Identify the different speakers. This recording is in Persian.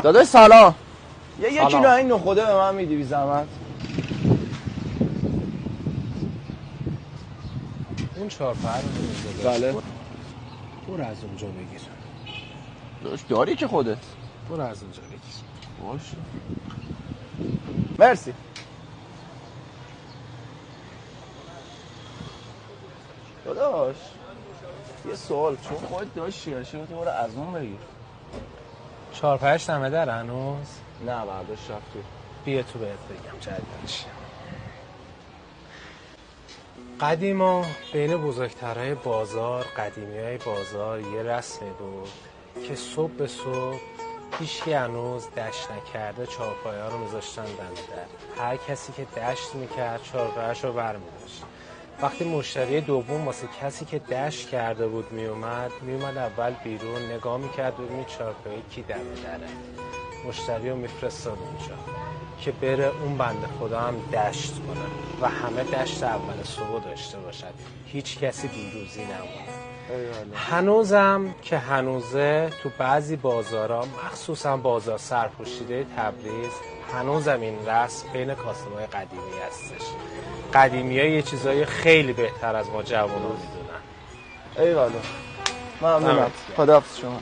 Speaker 1: داداش سلام. یه کیلو این نخوده به من میدی بی زحمت؟
Speaker 2: اون 4 پر رو
Speaker 1: بله.
Speaker 2: برو از اونجا بگیر.
Speaker 1: داداش داری که خودت.
Speaker 2: برو از اونجا بگیر.
Speaker 1: باشه. مرسی. داداش یه سوال، چون خودت داشتی برو از اون بگیر.
Speaker 2: 4 پرش دمه در هنوز؟
Speaker 1: نه برداشت رفتی.
Speaker 2: بیا تو بهت بگم جدیدش. قدیما بین بزرگترهای بازار، قدیمیای بازار یه رسمی بود که صبح به صبح هیچکی هنوز دشت نکرده چهارپایه‌ها رو میذاشتن دم در. هر کسی که دشت میکرد چهارپایه‌اش رو برمی‌داشت. وقتی مشتری دوم واسه کسی که دشت کرده بود میومد اول بیرون نگاه میکرد ببینید چهارپایه کی دم دره. مشتری رو میفرستاد اونجا که بره اون بنده خدا هم دشت کنه و همه دشت اول صبح داشته باشد، هیچ کسی بیروزی نمونه. هنوزم که هنوزه تو بعضی بازارها مخصوصا بازار سرپوشیده تبریز هنوزم این رسم بین کاسبای قدیمی هستش. قدیمی ها یه چیزای خیلی بهتر از ما جوان ها میدونن.
Speaker 1: ایوالا ممنونم. خداحافظ شما.